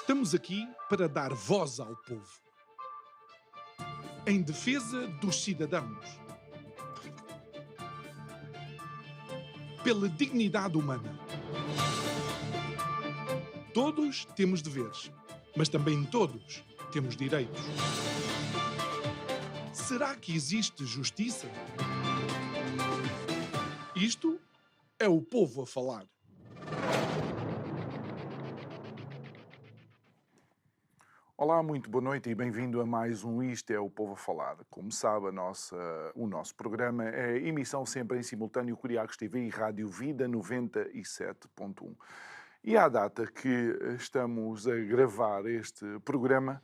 Estamos aqui para dar voz ao povo, em defesa dos cidadãos, pela dignidade humana. Todos temos deveres, mas também todos temos direitos. Será que existe justiça? Isto é o povo a falar. Olá, muito boa noite e bem-vindo a mais um Isto é o Povo a Falar. Como sabe, o nosso programa é emissão sempre em simultâneo Curiacos TV e Rádio Vida 97.1. E à data que estamos a gravar este programa,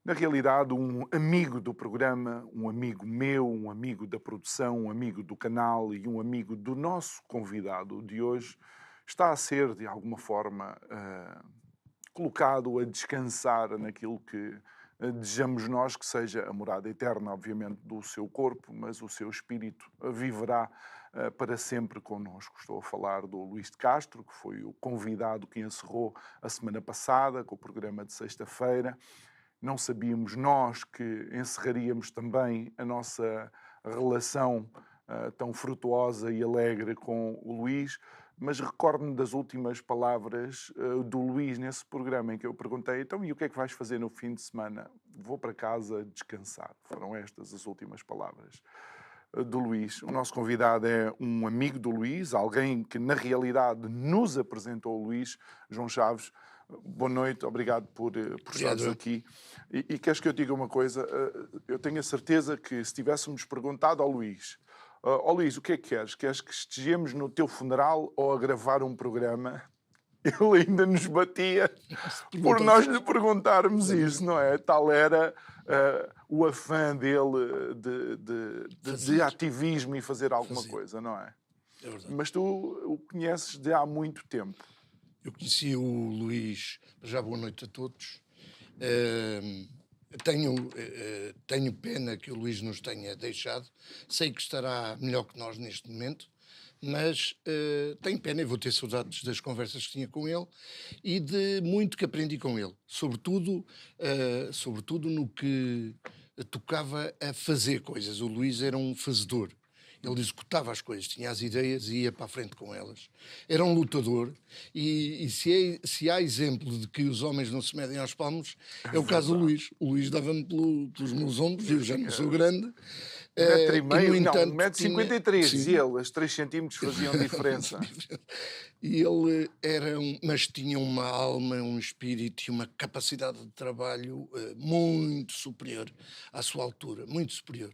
na realidade um amigo do programa, um amigo meu, um amigo da produção, um amigo do canal e um amigo do nosso convidado de hoje está a ser, de alguma forma, colocado a descansar naquilo que desejamos nós que seja a morada eterna, obviamente, do seu corpo, mas o seu espírito viverá para sempre connosco. Estou a falar do Luís de Castro, que foi o convidado que encerrou a semana passada com o programa de sexta-feira. Não sabíamos nós que encerraríamos também a nossa relação tão frutuosa e alegre com o Luís, mas recordo-me das últimas palavras do Luís nesse programa em que eu perguntei: então, e o que é que vais fazer no fim de semana? Vou para casa descansar. Foram estas as últimas palavras do Luís. O nosso convidado é um amigo do Luís, alguém que na realidade nos apresentou o Luís, João Chaves. Boa noite, obrigado por estares aqui. E queres que eu diga uma coisa? Eu tenho a certeza que se tivéssemos perguntado ao Luís: Luís, o que é que queres? Queres que estejamos no teu funeral ou a gravar um programa? Ele ainda nos batia por nós lhe perguntarmos isso, não é? Tal era o afã dele de ativismo e fazer alguma coisa, não é? É verdade. Mas tu o conheces de há muito tempo. Eu conheci o Luís, já boa noite a todos. Tenho pena que o Luís nos tenha deixado. Sei que estará melhor que nós neste momento, mas tenho pena e vou ter saudades das conversas que tinha com ele e de muito que aprendi com ele. Sobretudo no que tocava a fazer coisas. O Luís era um fazedor. Ele executava as coisas, tinha as ideias e ia para a frente com elas. Era um lutador e se há exemplo de que os homens não se medem aos palmos, é o caso do Luís. O Luís dava-me pelos meus ombros, eu já não sou grande. 1,53 m, dizia ele, as 3 centímetros faziam diferença. E ele mas tinha uma alma, um espírito e uma capacidade de trabalho muito superior à sua altura, muito superior.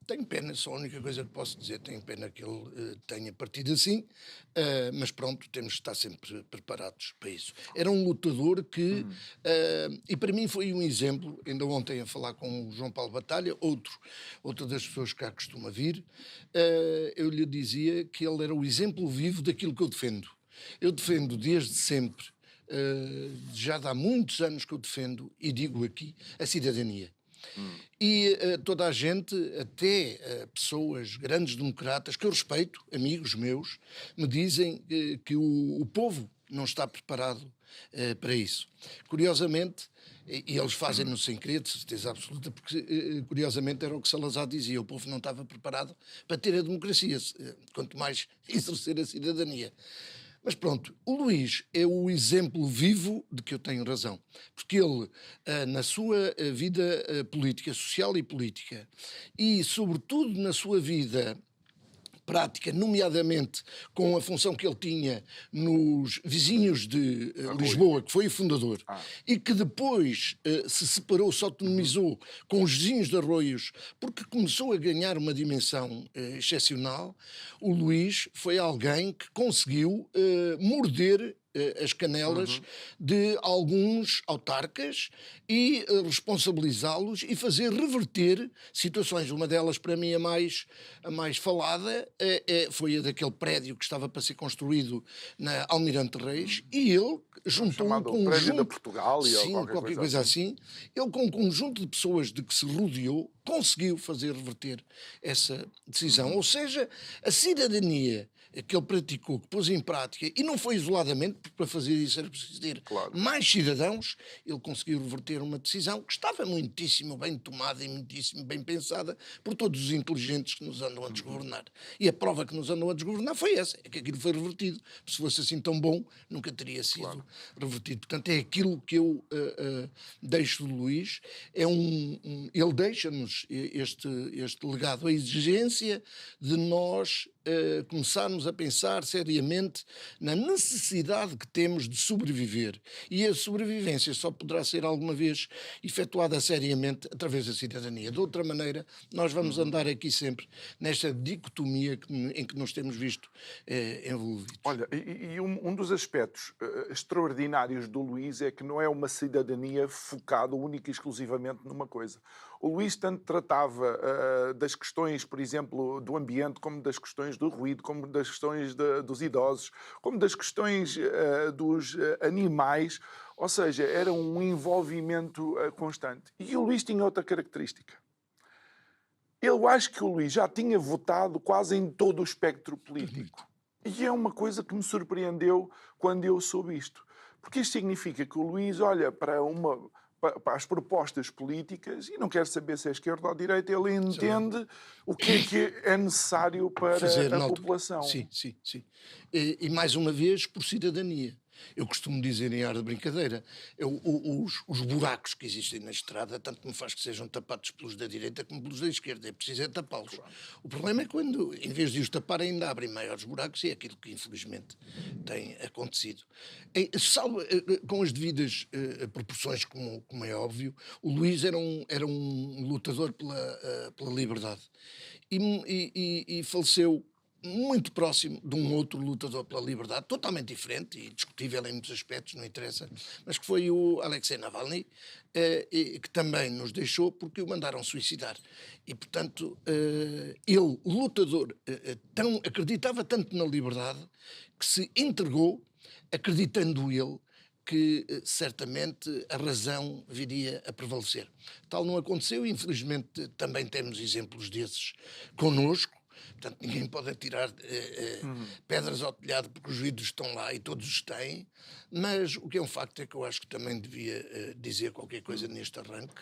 Tenho pena, só a única coisa que posso dizer, tenho pena que ele tenha partido assim, mas pronto, temos de estar sempre preparados para isso. Era um lutador que, e para mim foi um exemplo, ainda ontem a falar com o João Paulo Batalha, outra das pessoas que cá costuma vir, eu lhe dizia que ele era o exemplo vivo daquilo que eu defendo. Eu defendo desde sempre, já há muitos anos que eu defendo, e digo aqui, a cidadania. E toda a gente, até pessoas, grandes democratas, que eu respeito, amigos meus, me dizem que o povo não está preparado para isso. Curiosamente, e eles fazem-no sem querer, de certeza absoluta, porque curiosamente era o que Salazar dizia: o povo não estava preparado para ter a democracia, quanto mais exercer a cidadania. Mas pronto, o Luís é o exemplo vivo de que eu tenho razão. Porque ele, na sua vida política, social e política, e sobretudo na sua vida prática, nomeadamente com a função que ele tinha nos vizinhos de Lisboa, que foi o fundador, e que depois se separou, se autonomizou com os vizinhos de Arroios, porque começou a ganhar uma dimensão excepcional. O Luís foi alguém que conseguiu morder as canelas de alguns autarcas e responsabilizá-los e fazer reverter situações. Uma delas, para mim, a mais falada, foi a daquele prédio que estava para ser construído na Almirante Reis, e ele juntou um conjunto... prédio da Portugal, sim, qualquer coisa assim. Ele, com um conjunto de pessoas de que se rodeou, conseguiu fazer reverter essa decisão. Ou seja, a cidadania que ele praticou, que pôs em prática, e não foi isoladamente, porque para fazer isso era preciso ter mais cidadãos, ele conseguiu reverter uma decisão que estava muitíssimo bem tomada e muitíssimo bem pensada por todos os inteligentes que nos andam a desgovernar. E a prova que nos andam a desgovernar foi essa, é que aquilo foi revertido. Se fosse assim tão bom, nunca teria sido revertido. Portanto, é aquilo que eu deixo de Luís, ele deixa-nos este legado, a exigência de nós começarmos a pensar seriamente na necessidade que temos de sobreviver. E a sobrevivência só poderá ser alguma vez efetuada seriamente através da cidadania. De outra maneira, nós vamos andar aqui sempre nesta dicotomia em que nos temos visto envolvidos. Olha, um dos aspectos extraordinários do Luís é que não é uma cidadania focada única e exclusivamente numa coisa. O Luís tanto tratava das questões, por exemplo, do ambiente, como das questões do ruído, como das questões dos idosos, como das questões dos animais, ou seja, era um envolvimento constante. E o Luís tinha outra característica. Eu acho que o Luís já tinha votado quase em todo o espectro político. E é uma coisa que me surpreendeu quando eu soube isto. Porque isto significa que o Luís olha para as propostas políticas e não quer saber se é esquerda ou direita, ele entende o que é necessário para a população. Sim. E mais uma vez, por cidadania. Eu costumo dizer em ar de brincadeira, os buracos que existem na estrada, tanto me faz que sejam tapados pelos da direita como pelos da esquerda. É preciso tapá-los. O problema é quando, em vez de os tapar, ainda abrem maiores buracos, e é aquilo que infelizmente tem acontecido. Com as devidas proporções, como é óbvio, o Luís era um lutador pela liberdade. E faleceu muito próximo de um outro lutador pela liberdade, totalmente diferente e discutível em muitos aspectos, não interessa, mas que foi o Alexei Navalny, que também nos deixou porque o mandaram suicidar. E, portanto, ele, lutador, acreditava tanto na liberdade que se entregou, acreditando ele que certamente a razão viria a prevalecer. Tal não aconteceu e, infelizmente, também temos exemplos desses connosco. Portanto, ninguém pode atirar pedras ao telhado porque os vidros estão lá e todos os têm, mas o que é um facto é que eu acho que também devia dizer qualquer coisa neste arranque,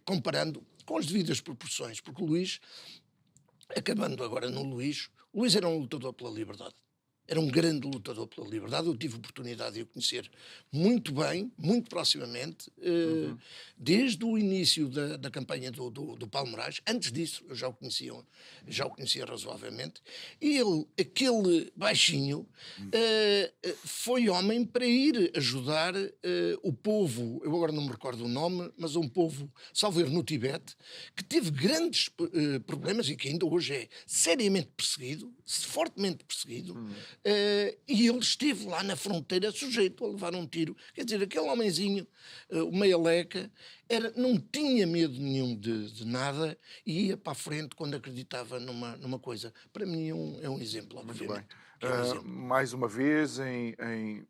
comparando com as devidas proporções, porque o Luís, acabando agora no Luís, o Luís era um lutador pela liberdade. Era um grande lutador pela liberdade. Eu tive a oportunidade de o conhecer muito bem, muito proximamente, desde o início da campanha do Paulo Moraes. Antes disso, eu já o conhecia razoavelmente. E ele, aquele baixinho, foi homem para ir ajudar o povo, eu agora não me recordo o nome, mas um povo, salvo erro, no Tibete, que teve grandes problemas e que ainda hoje é seriamente perseguido, fortemente perseguido. E ele esteve lá na fronteira sujeito a levar um tiro. Quer dizer, aquele homenzinho, o meia-leca, não tinha medo nenhum de nada e ia para a frente quando acreditava numa coisa. Para mim é um exemplo, obviamente. Muito bem. Mais uma vez, em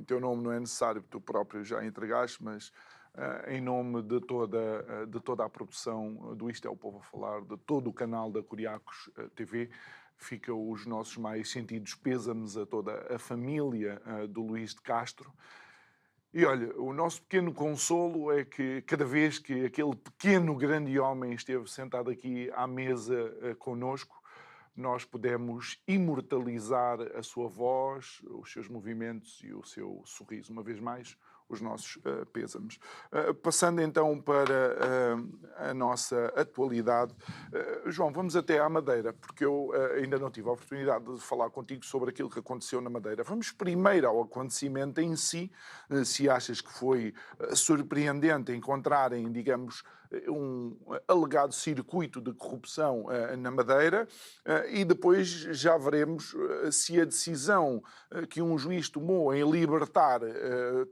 teu nome não é necessário, tu próprio já entregaste, mas em nome de toda a produção do Isto é o Povo a Falar, de todo o canal da Curiacos TV, fica os nossos mais sentidos pêsames a toda a família do Luís de Castro. E olha, o nosso pequeno consolo é que cada vez que aquele pequeno grande homem esteve sentado aqui à mesa connosco, nós pudemos imortalizar a sua voz, os seus movimentos e o seu sorriso. Uma vez mais, os nossos pêsames. Passando então para a nossa atualidade. João, vamos até à Madeira, porque eu ainda não tive a oportunidade de falar contigo sobre aquilo que aconteceu na Madeira. Vamos primeiro ao acontecimento em si, se achas que foi surpreendente encontrarem, digamos, um alegado circuito de corrupção na Madeira, e depois já veremos se a decisão que um juiz tomou em libertar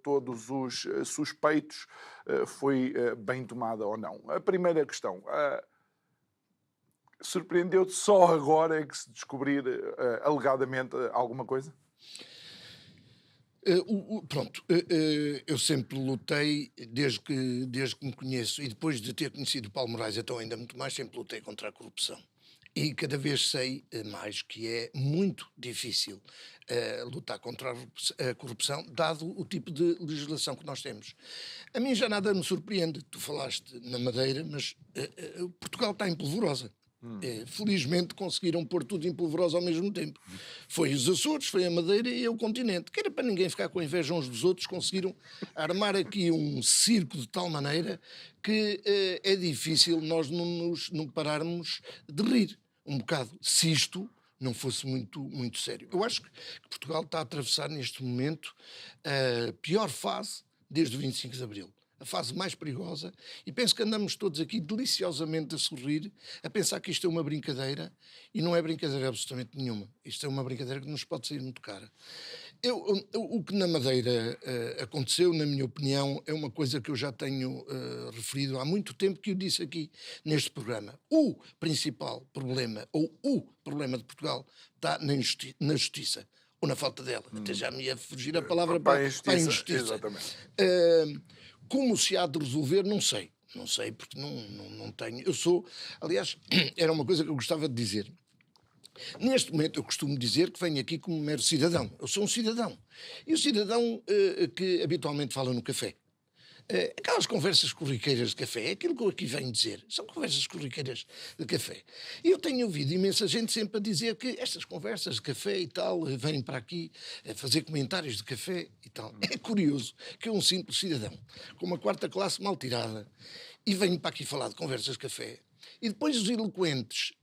todos os suspeitos foi bem tomada ou não. A primeira questão, surpreendeu-te só agora é que se descobrir alegadamente alguma coisa? Eu sempre lutei, desde que me conheço, e depois de ter conhecido o Paulo Moraes, então ainda muito mais, sempre lutei contra a corrupção. E cada vez sei mais que é muito difícil lutar contra a corrupção, dado o tipo de legislação que nós temos. A mim já nada me surpreende. Tu falaste na Madeira, mas Portugal está em polvorosa. Felizmente conseguiram pôr tudo em polvorosa ao mesmo tempo. Foi os Açores, foi a Madeira e o continente. Que era para ninguém ficar com inveja uns dos outros, conseguiram armar aqui um circo de tal maneira que é difícil nós não pararmos de rir um bocado, se isto não fosse muito sério. Eu acho que Portugal está a atravessar neste momento a pior fase desde o 25 de Abril. A fase mais perigosa, e penso que andamos todos aqui deliciosamente a sorrir, a pensar que isto é uma brincadeira, e não é brincadeira absolutamente nenhuma. Isto é uma brincadeira que nos pode sair muito cara. O que na Madeira aconteceu, na minha opinião, é uma coisa que eu já tenho referido há muito tempo, que eu disse aqui neste programa. O principal problema, ou o problema de Portugal, está na justiça, ou na falta dela. Até já me ia fugir a palavra para a injustiça. Exatamente. Como se há de resolver, não sei. Não sei, porque não tenho. Aliás, era uma coisa que eu gostava de dizer. Neste momento, eu costumo dizer que venho aqui como mero cidadão. Eu sou um cidadão. E o cidadão que habitualmente fala no café. Aquelas conversas corriqueiras de café, é aquilo que eu aqui venho dizer, são conversas corriqueiras de café. E eu tenho ouvido imensa gente sempre a dizer que estas conversas de café e tal vêm para aqui fazer comentários de café e tal. É curioso que um simples cidadão, com uma quarta classe mal tirada, e venho para aqui falar de conversas de café, e depois os eloquentes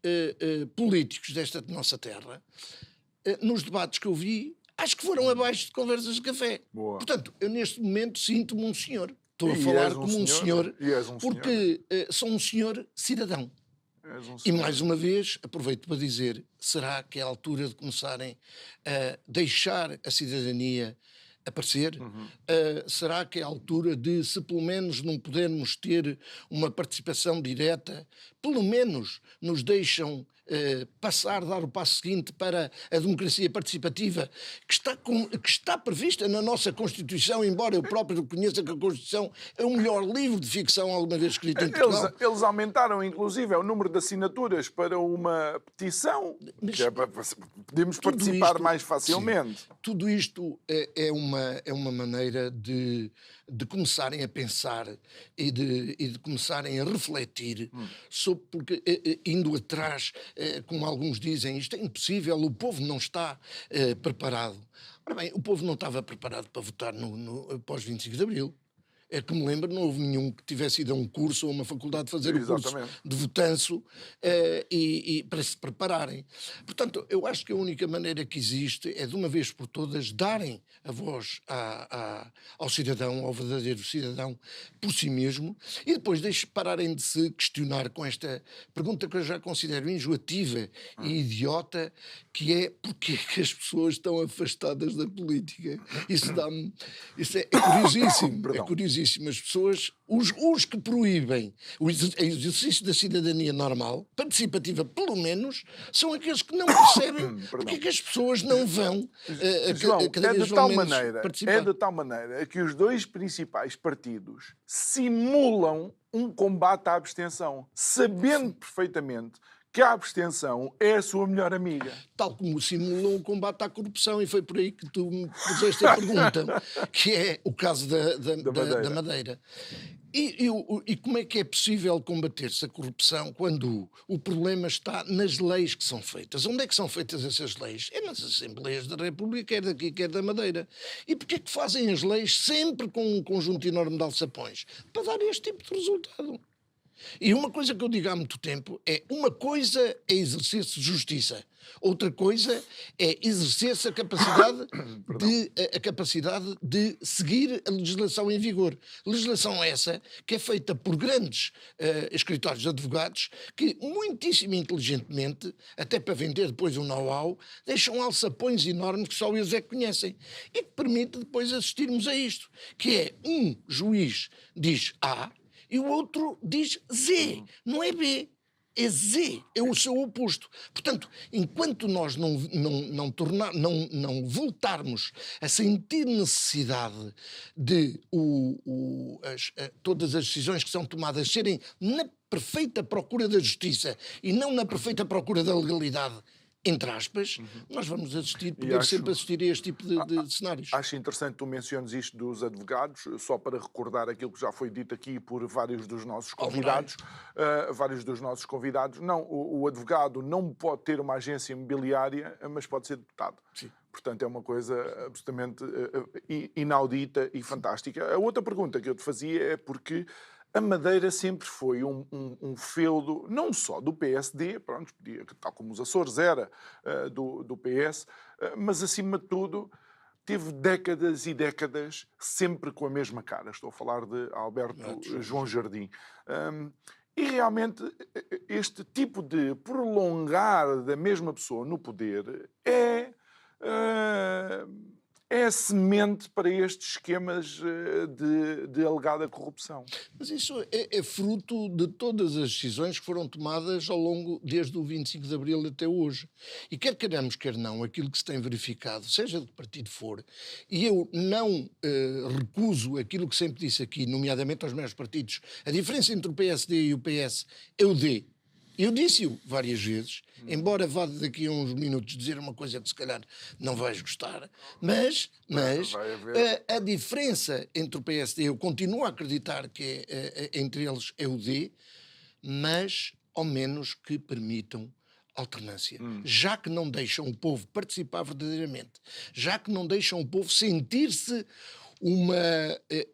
políticos desta nossa terra, nos debates que eu vi, acho que foram abaixo de conversas de café. Boa. Portanto, eu neste momento sinto-me um senhor. Estou a falar como um senhor, porque sou um senhor cidadão. E mais uma vez, aproveito para dizer, será que é a altura de começarem a deixar a cidadania aparecer? Será que é a altura de, se pelo menos não pudermos ter uma participação direta, pelo menos nos deixam dar o passo seguinte para a democracia participativa que está prevista na nossa Constituição, embora eu próprio reconheça que a Constituição é o melhor livro de ficção alguma vez escrito em Portugal. Eles aumentaram, inclusive, o número de assinaturas para uma petição, que é para podemos participar mais facilmente. Sim, tudo isto é uma maneira de começarem a pensar e de começarem a refletir sobre, porque indo atrás, como alguns dizem, isto é impossível, o povo não está preparado. Ora bem, o povo não estava preparado para votar pós 25 de Abril. É que me lembro, não houve nenhum que tivesse ido a um curso ou uma faculdade fazer o curso de votanço e para se prepararem. Portanto, eu acho que a única maneira que existe é, de uma vez por todas, darem a voz ao cidadão, ao verdadeiro cidadão, por si mesmo, e depois pararem de se questionar com esta pergunta que eu já considero enjoativa e idiota, que é porquê que as pessoas estão afastadas da política. Isso é curiosíssimo. É curiosíssimo. As pessoas, os que proíbem o exercício da cidadania normal, participativa pelo menos, são aqueles que não percebem porque é que as pessoas não vão João, cada vez menos participar. É de tal maneira que os dois principais partidos simulam um combate à abstenção, sabendo perfeitamente que a abstenção é a sua melhor amiga. Tal como simulam o combate à corrupção, e foi por aí que tu me puseste a pergunta, que é o caso da Madeira. E como é que é possível combater-se a corrupção quando o problema está nas leis que são feitas? Onde é que são feitas essas leis? É nas Assembleias da República, quer daqui, quer da Madeira. E porquê é que fazem as leis sempre com um conjunto enorme de alçapões? Para dar este tipo de resultado. E uma coisa que eu digo há muito tempo é: uma coisa é exercer-se justiça, outra coisa é exercer-se a capacidade de seguir a legislação em vigor. Legislação essa que é feita por grandes escritórios de advogados que, muitíssimo inteligentemente, até para vender depois um know-how, deixam alçapões enormes que só eles é que conhecem e que permite depois assistirmos a isto, que é um juiz diz A e o outro diz Z, não é B, é Z, é o seu oposto. Portanto, enquanto nós não voltarmos a sentir necessidade de todas as decisões que são tomadas serem perfeita procura da justiça e não na perfeita procura da legalidade, entre aspas, nós vamos sempre assistir a este tipo de cenários. Acho interessante tu menciones isto dos advogados, só para recordar aquilo que já foi dito aqui por vários dos nossos convidados. Não, o advogado não pode ter uma agência imobiliária, mas pode ser deputado. Sim. Portanto, é uma coisa absolutamente inaudita e fantástica. A outra pergunta que eu te fazia é porque a Madeira sempre foi um feudo, não só do PSD, pronto, tal como os Açores era do PS, mas acima de tudo teve décadas e décadas sempre com a mesma cara. Estou a falar de Alberto João Jardim. E realmente este tipo de prolongar da mesma pessoa no poder é a semente para estes esquemas de alegada corrupção. Mas isso é fruto de todas as decisões que foram tomadas ao longo, desde o 25 de Abril até hoje. E quer queiramos, quer não, aquilo que se tem verificado, seja de que partido for, e eu não recuso aquilo que sempre disse aqui, nomeadamente aos meus partidos, a diferença entre o PSD e o PS é o D. Eu disse-o várias vezes, embora vá daqui a uns minutos dizer uma coisa que se calhar não vais gostar, mas a diferença entre o PSD, eu continuo a acreditar que entre eles é o D, mas ao menos que permitam alternância, já que não deixam o povo participar verdadeiramente, já que não deixam o povo sentir-se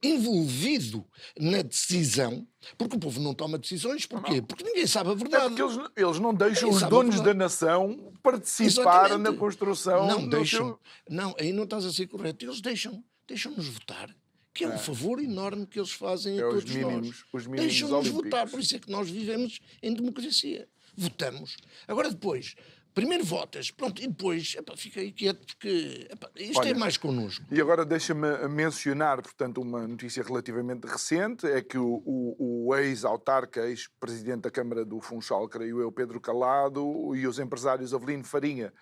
envolvido na decisão, porque o povo não toma decisões, porquê? Porque ninguém sabe a verdade. É porque eles não deixam os donos da nação participar na construção. Não deixam. Não, aí não estás a ser correto. Eles deixam-nos votar, que é um favor enorme que eles fazem a todos nós. Deixam-nos votar, por isso é que nós vivemos em democracia. Votamos. Agora depois, primeiro votas, pronto, e depois fica aí quieto, porque isto é mais connosco. E agora deixa-me mencionar, portanto, uma notícia relativamente recente, é que o ex-autarca, ex-presidente da Câmara do Funchal, creio eu, Pedro Calado, e os empresários Avelino Farinha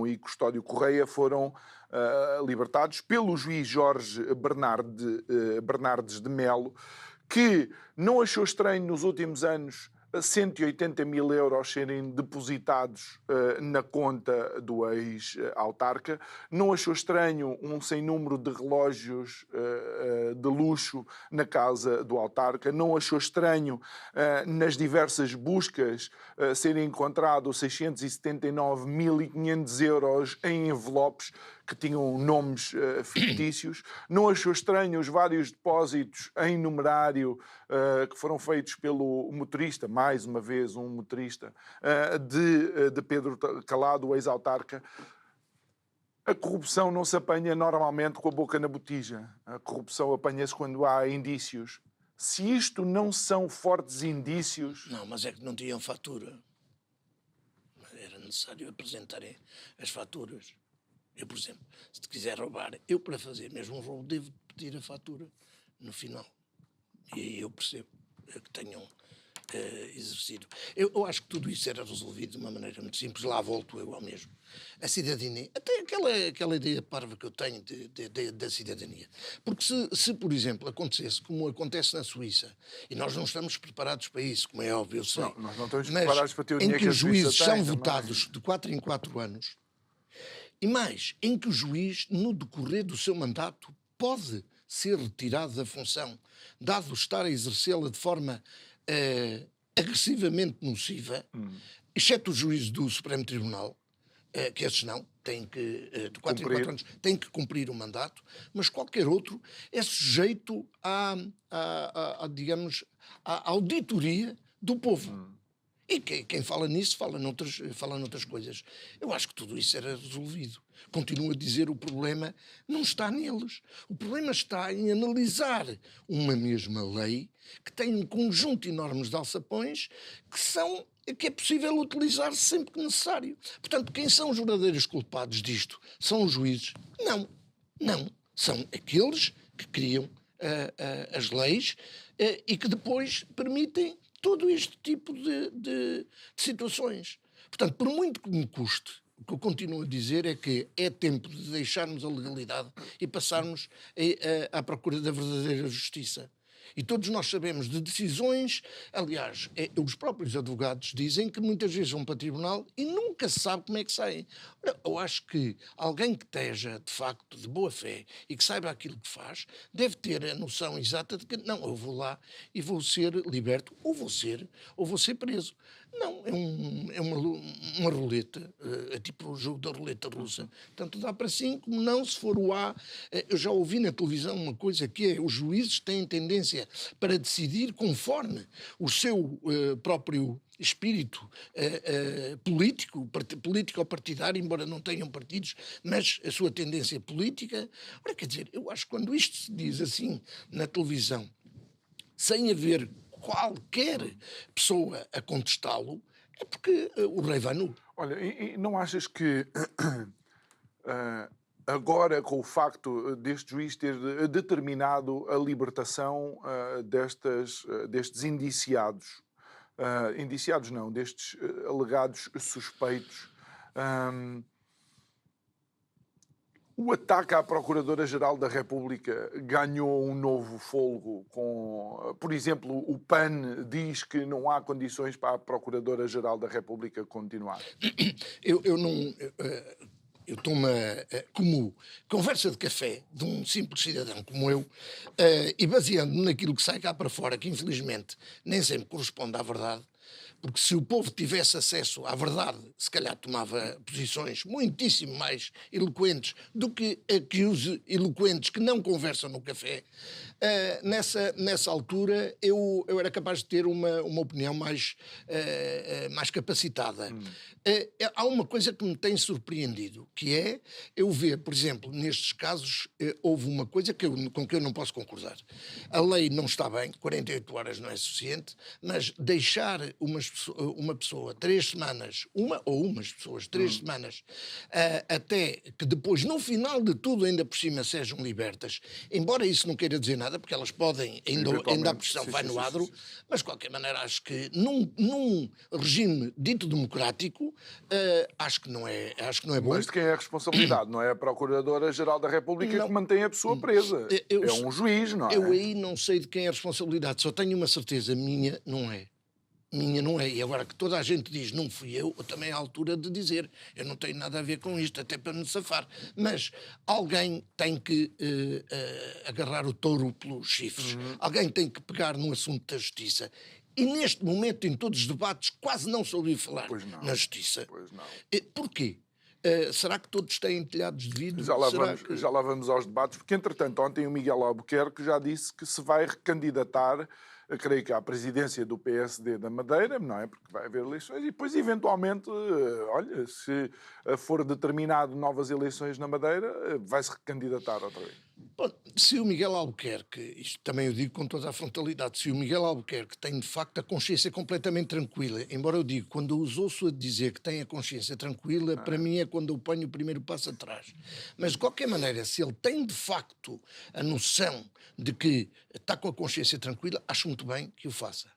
e Custódio Correia foram libertados pelo juiz Jorge Bernardes de Melo, que não achou estranho nos últimos anos 180 mil euros serem depositados na conta do ex-autarca. Não achou estranho um sem número de relógios de luxo na casa do autarca. Não achou estranho nas diversas buscas serem encontrados 679.500 euros em envelopes que tinham nomes fictícios. Não achou estranho os vários depósitos em numerário que foram feitos pelo motorista, mais uma vez um motorista, de Pedro Calado, o ex-autarca. A corrupção não se apanha normalmente com a boca na botija. A corrupção apanha-se quando há indícios. Se isto não são fortes indícios... Não, mas é que não tinham fatura. Era necessário apresentarem as faturas. Eu, por exemplo, se te quiser roubar, eu para fazer mesmo um roubo devo pedir a fatura no final. E aí eu percebo que tenham exercido. Eu acho que tudo isso era resolvido de uma maneira muito simples. Lá volto eu ao mesmo. A cidadania, até aquela ideia parva que eu tenho da cidadania. Porque se, por exemplo, acontecesse como acontece na Suíça, e nós não estamos preparados para isso, como é óbvio, eu sei. Não, nós não estamos preparados para ter o dinheiro que a os juízes tem, são votados de 4 em 4 anos, e mais, em que o juiz, no decorrer do seu mandato, pode ser retirado da função, dado estar a exercê-la de forma agressivamente nociva, exceto o juízes do Supremo Tribunal, que esses não, têm que, de 4 em 4 anos, têm que cumprir o mandato, mas qualquer outro é sujeito digamos, à auditoria do povo. E quem fala nisso fala noutras coisas. Eu acho que tudo isso era resolvido. Continuo a dizer, o problema não está neles. O problema está em analisar uma mesma lei que tem um conjunto enorme de alçapões que é possível utilizar sempre que necessário. Portanto, quem são os verdadeiros culpados disto? São os juízes? Não. São aqueles que criam as leis e que depois permitem todo este tipo de situações. Portanto, por muito que me custe, o que eu continuo a dizer é que é tempo de deixarmos a legalidade e passarmos à procura da verdadeira justiça. E todos nós sabemos de decisões, aliás, os próprios advogados dizem que muitas vezes vão para o tribunal e nunca se sabe como é que saem. Ora, eu acho que alguém que esteja, de facto, de boa fé e que saiba aquilo que faz, deve ter a noção exata de que, não, eu vou lá e vou ser liberto, ou vou ser preso. Não, é uma roleta, é tipo o jogo da roleta russa. Tanto dá para sim como não, se for o A. Eu já ouvi na televisão uma coisa que é: os juízes têm tendência para decidir conforme o seu próprio espírito político ou partidário, embora não tenham partidos, mas a sua tendência política. Ora, quer dizer, eu acho que quando isto se diz assim na televisão, sem haver qualquer pessoa a contestá-lo, é porque o rei vai nu. Olha, e não achas que agora, com o facto deste juiz ter determinado a libertação destes indiciados, destes alegados suspeitos, o ataque à Procuradora-Geral da República ganhou um novo fôlego com, por exemplo, o PAN diz que não há condições para a Procuradora-Geral da República continuar. Eu tomo como conversa de café de um simples cidadão como eu, e baseando-me naquilo que sai cá para fora, que infelizmente nem sempre corresponde à verdade, porque se o povo tivesse acesso à verdade, se calhar tomava posições muitíssimo mais eloquentes do que os eloquentes que não conversam no café. Nessa altura eu era capaz de ter uma opinião mais capacitada. Há uma coisa que me tem surpreendido, que é eu ver, por exemplo, nestes casos, houve uma coisa com que eu não posso concordar. A lei não está bem, 48 horas não é suficiente, mas deixar uma pessoa 3 semanas, umas pessoas 3 semanas, até que depois, no final de tudo, ainda por cima sejam libertas, embora isso não queira dizer nada, porque elas podem, ainda a pressão vai no adro, mas de qualquer maneira acho que num regime dito democrático, acho que não é bom. Mas de quem é a responsabilidade? Não é a Procuradora-Geral da República que mantém a pessoa presa. É um juiz, não é? Eu aí não sei de quem é a responsabilidade, só tenho uma certeza, minha não é. E agora que toda a gente diz não fui eu também é a altura de dizer eu não tenho nada a ver com isto, até para me safar. Mas alguém tem que agarrar o touro pelos chifres. Alguém tem que pegar no assunto da justiça. E neste momento, em todos os debates, quase não se ouviu falar na justiça. Pois não. Porquê? Será que todos têm telhados de vidro? Já lá vamos aos debates, porque entretanto ontem o Miguel Albuquerque já disse que se vai recandidatar, creio que à presidência do PSD da Madeira, não é? Porque vai haver eleições e depois, eventualmente, olha, se for determinado novas eleições na Madeira, vai-se recandidatar outra vez. Bom, se o Miguel Albuquerque, isto também eu digo com toda a frontalidade, se o Miguel Albuquerque tem de facto a consciência completamente tranquila, embora eu digo, quando eu os ouço a dizer que tem a consciência tranquila, para mim é quando eu ponho o primeiro passo atrás. Mas de qualquer maneira, se ele tem de facto a noção de que está com a consciência tranquila, acho muito bem que o faça.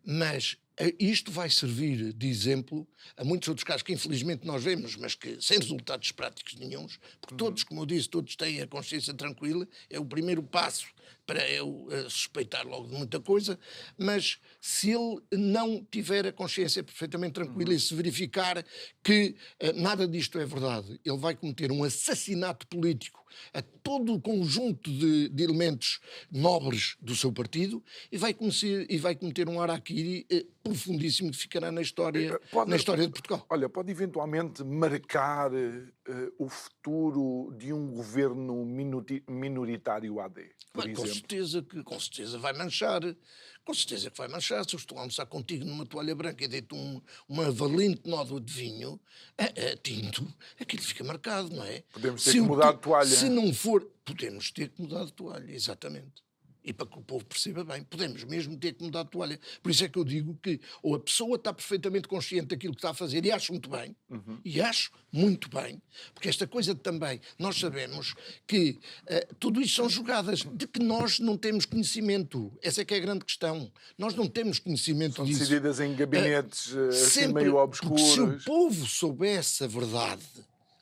Mas isto vai servir de exemplo a muitos outros casos que infelizmente nós vemos, mas que sem resultados práticos nenhuns, porque todos, como eu disse, todos têm a consciência tranquila, é o primeiro passo para eu suspeitar logo de muita coisa, mas se ele não tiver a consciência perfeitamente tranquila e se verificar que nada disto é verdade, ele vai cometer um assassinato político a todo o conjunto de elementos nobres do seu partido e vai cometer um harakiri profundíssimo que ficará na história de Portugal. Olha, pode eventualmente marcar o futuro de um governo minoritário AD, por exemplo? Com certeza vai manchar. Com certeza que vai manchar. Se eu estou a almoçar contigo numa toalha branca e deito uma valente nódoa de vinho tinto, aquilo fica marcado, não é? Podemos ter que mudar de toalha. Se não for, podemos ter que mudar de toalha, exatamente. E para que o povo perceba bem, podemos mesmo ter que mudar de toalha. Por isso é que eu digo que ou a pessoa está perfeitamente consciente daquilo que está a fazer, e acho muito bem, porque esta coisa também, nós sabemos que tudo isto são jogadas de que nós não temos conhecimento. Essa é que é a grande questão. Nós não temos conhecimento disso. São decididas em gabinetes assim meio obscuros. Se o povo soubesse a verdade,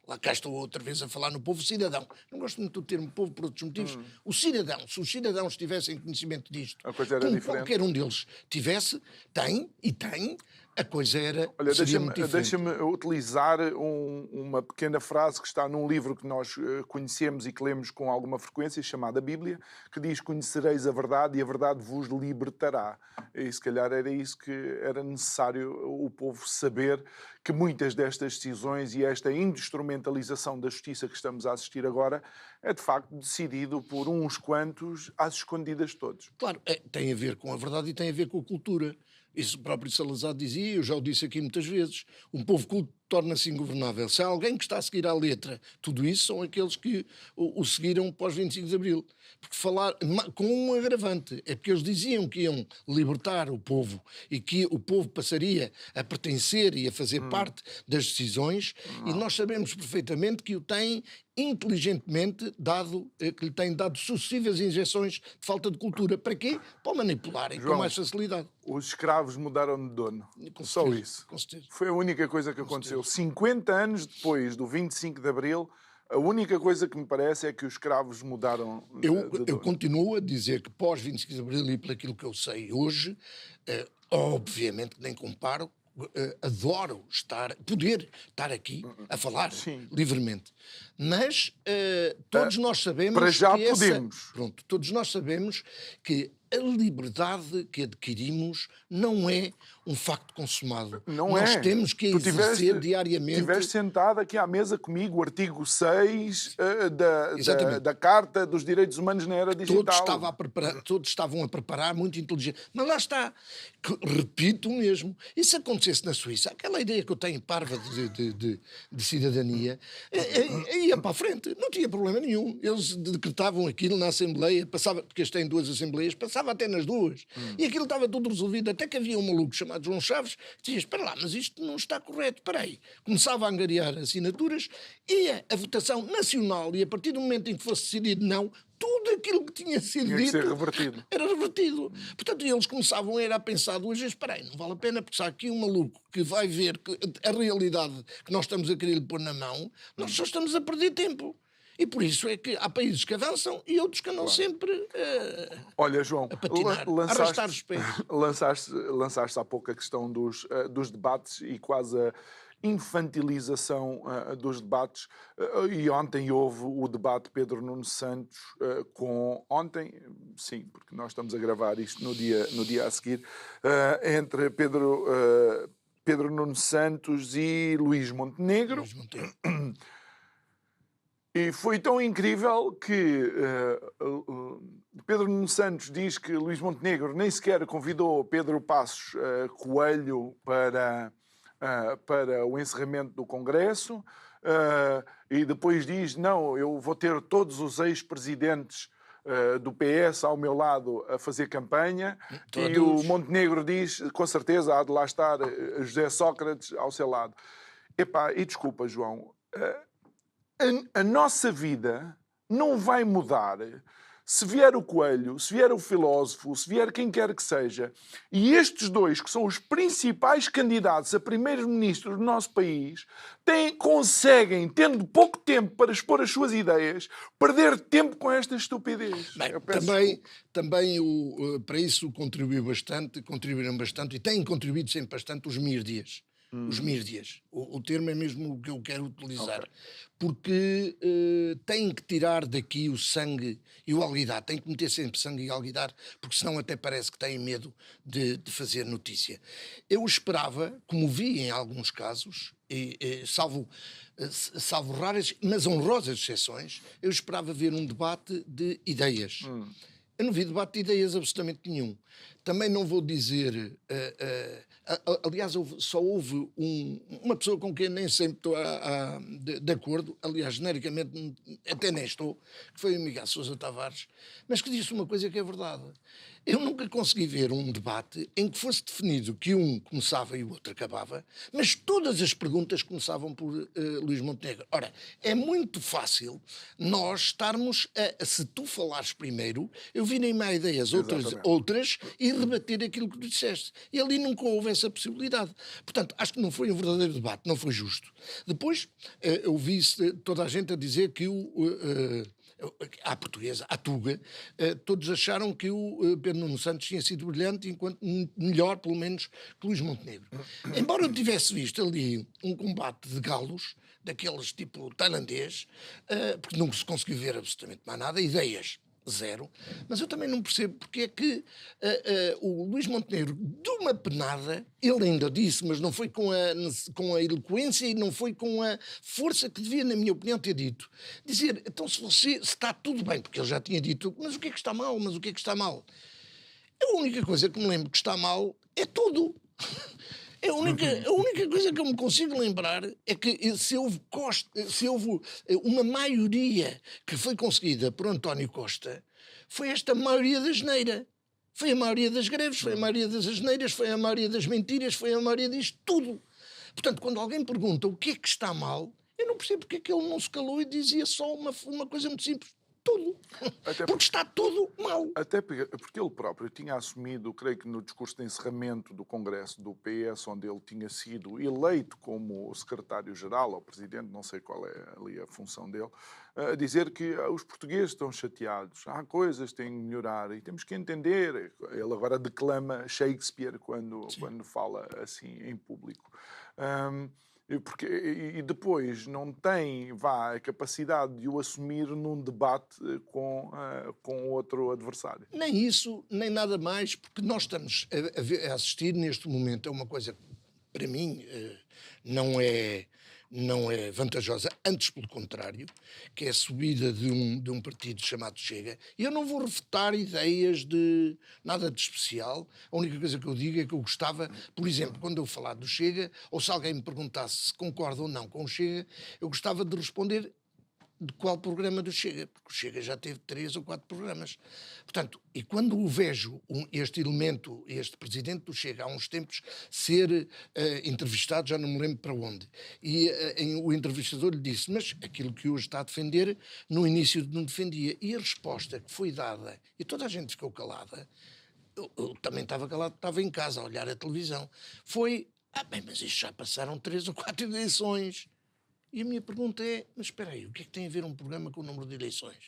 lá cá estou outra vez a falar no povo cidadão. Não gosto muito do termo povo por outros motivos. O cidadão, se os cidadãos tivessem conhecimento disto, A coisa era como diferente. qualquer um deles tivesse, tem, a coisa Olha, seria muito diferente. deixa-me utilizar uma pequena frase que está num livro que nós conhecemos e que lemos com alguma frequência, chamada Bíblia, que diz: conhecereis a verdade e a verdade vos libertará. E se calhar era isso que era necessário o povo saber, que muitas destas decisões e esta instrumentalização da justiça que estamos a assistir agora é de facto decidido por uns quantos às escondidas de todos. Claro, tem a ver com a verdade e tem a ver com a cultura. Isso o próprio Salazar dizia, eu já o disse aqui muitas vezes, um povo culto torna-se ingovernável. Se há alguém que está a seguir à letra tudo isso, são aqueles que o seguiram pós 25 de Abril. Porque falar com um agravante, é porque eles diziam que iam libertar o povo e que o povo passaria a pertencer e a fazer parte das decisões, e nós sabemos perfeitamente que o têm inteligentemente dado, que lhe têm dado sucessivas injeções de falta de cultura. Para quê? Para o manipularem João, com mais facilidade. Os escravos mudaram de dono. Com Só certeza, isso. com certeza. Foi a única coisa que aconteceu. 50 anos depois do 25 de Abril, a única coisa que me parece é que os escravos mudaram de Eu dono. continuo a dizer que pós 25 de Abril e por aquilo que eu sei hoje, obviamente que nem comparo, adoro poder estar aqui a falar livremente. Mas todos nós sabemos para já que podemos. todos nós sabemos que a liberdade que adquirimos não é um facto consumado. Não Nós é. temos que Tu exercer diariamente. Estiveste sentado aqui à mesa comigo, o artigo 6 Exatamente. da Carta dos Direitos Humanos na Era Digital. Todos estavam a preparar, muito inteligente. Mas lá está, repito mesmo, e se acontecesse na Suíça, aquela ideia que eu tenho parva de cidadania, ia para a frente, não tinha problema nenhum. Eles decretavam aquilo na Assembleia, porque eles têm 2 Assembleias, passava até nas 2. E aquilo estava tudo resolvido, até que havia um maluco chamado João Chaves, que dizia: espera lá, mas isto não está correto, espera aí. Começava a angariar assinaturas, ia a votação nacional, e a partir do momento em que fosse decidido não, tudo aquilo que tinha sido Tinha que dito ser revertido. era revertido. Portanto, eles começavam a pensar 2 vezes: espera aí, não vale a pena, porque se há aqui um maluco que vai ver a realidade que nós estamos a querer lhe pôr na mão, nós só estamos a perder tempo. E por isso é que há países que avançam e outros que andam sempre Olha, João, a patinar, a arrastar os pés. lançaste há pouco a questão dos debates e quase a infantilização dos debates. E ontem houve o debate Pedro Nuno Santos ontem, sim, porque nós estamos a gravar isto no dia a seguir, entre Pedro Nuno Santos e Luís Montenegro. E foi tão incrível que Pedro Nuno Santos diz que Luís Montenegro nem sequer convidou Pedro Passos Coelho para o encerramento do Congresso, e depois diz: não, eu vou ter todos os ex-presidentes do PS ao meu lado a fazer campanha. Todos. E o Montenegro diz: com certeza há de lá estar José Sócrates ao seu lado. Epá, e desculpa, João, a nossa vida não vai mudar se vier o Coelho, se vier o filósofo, se vier quem quer que seja, e estes 2, que são os principais candidatos a primeiro-ministro do nosso país, conseguem, tendo pouco tempo para expor as suas ideias, perder tempo com esta estupidez. Bem, também para isso contribuíram bastante e têm contribuído sempre bastante os mirdias. Os mirdias. O termo é mesmo o que eu quero utilizar. Okay. Porque têm que tirar daqui o sangue e o alguidar. Têm que meter sempre sangue e alguidar, porque senão até parece que têm medo de fazer notícia. Eu esperava, como vi em alguns casos, salvo raras, mas honrosas exceções, eu esperava ver um debate de ideias. Eu não vi debate de ideias absolutamente nenhum. Também não vou dizer... aliás, só houve uma pessoa com quem nem sempre estou de acordo, aliás, genericamente até nem estou, que foi o Miguel Sousa Tavares, mas que disse uma coisa que é verdade. Eu nunca consegui ver um debate em que fosse definido que um começava e o outro acabava, mas todas as perguntas começavam por Luís Montenegro. Ora, é muito fácil nós estarmos se tu falares primeiro, eu virei-me a ideias outras e rebater aquilo que tu disseste. E ali nunca houve essa possibilidade. Portanto, acho que não foi um verdadeiro debate, não foi justo. Depois, eu vi toda a gente a dizer que à portuguesa, à Tuga, todos acharam que o Pedro Nuno Santos tinha sido brilhante, enquanto melhor, pelo menos, que Luís Montenegro. Embora eu tivesse visto ali um combate de galos, daqueles tipo tailandês, porque não se conseguiu ver absolutamente mais nada, ideias zero, mas eu também não percebo porque é que o Luís Montenegro, de uma penada, ele ainda disse, mas não foi com a eloquência e não foi com a força que devia, na minha opinião, ter dito. Dizer, então se está tudo bem, porque ele já tinha dito, mas o que é que está mal, mas o que é que está mal? A única coisa que me lembro que está mal é tudo. A única coisa que eu me consigo lembrar é que se houve uma maioria que foi conseguida por António Costa, foi esta maioria da asneira. Foi a maioria das greves, foi a maioria das asneiras, foi a maioria das mentiras, foi a maioria disto tudo. Portanto, quando alguém pergunta o que é que está mal, eu não percebo porque é que ele não se calou e dizia só uma coisa muito simples. Tudo. Porque está tudo mal. Até porque ele próprio tinha assumido, creio que no discurso de encerramento do Congresso do PS, onde ele tinha sido eleito como secretário-geral ou presidente, não sei qual é ali a função dele, a dizer que os portugueses estão chateados, há coisas que têm que melhorar e temos que entender. Ele agora declama Shakespeare quando fala assim em público. E depois não tem a capacidade de o assumir num debate com outro adversário. Nem isso, nem nada mais, porque nós estamos a assistir neste momento a uma coisa que, para mim, não é vantajosa, antes pelo contrário, que é a subida de um partido chamado Chega. E eu não vou refutar ideias de nada de especial. A única coisa que eu digo é que eu gostava, por exemplo, quando eu falar do Chega, ou se alguém me perguntasse se concordo ou não com o Chega, eu gostava de responder de qual programa do Chega, porque o Chega já teve 3 ou 4 programas. Portanto, e quando o vejo este elemento, este presidente do Chega, há uns tempos, ser entrevistado, já não me lembro para onde, e o entrevistador lhe disse, mas aquilo que hoje está a defender, no início não defendia. E a resposta que foi dada, e toda a gente ficou calada, eu também estava calado, estava em casa a olhar a televisão, foi, mas isto já passaram 3 ou 4 eleições. E a minha pergunta é, mas espera aí, o que é que tem a ver um programa com o número de eleições?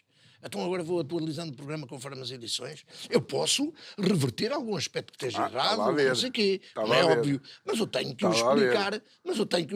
Então agora vou atualizando o programa conforme as eleições? Eu posso reverter algum aspecto que esteja errado, não sei o quê, não é óbvio. Mas eu tenho que o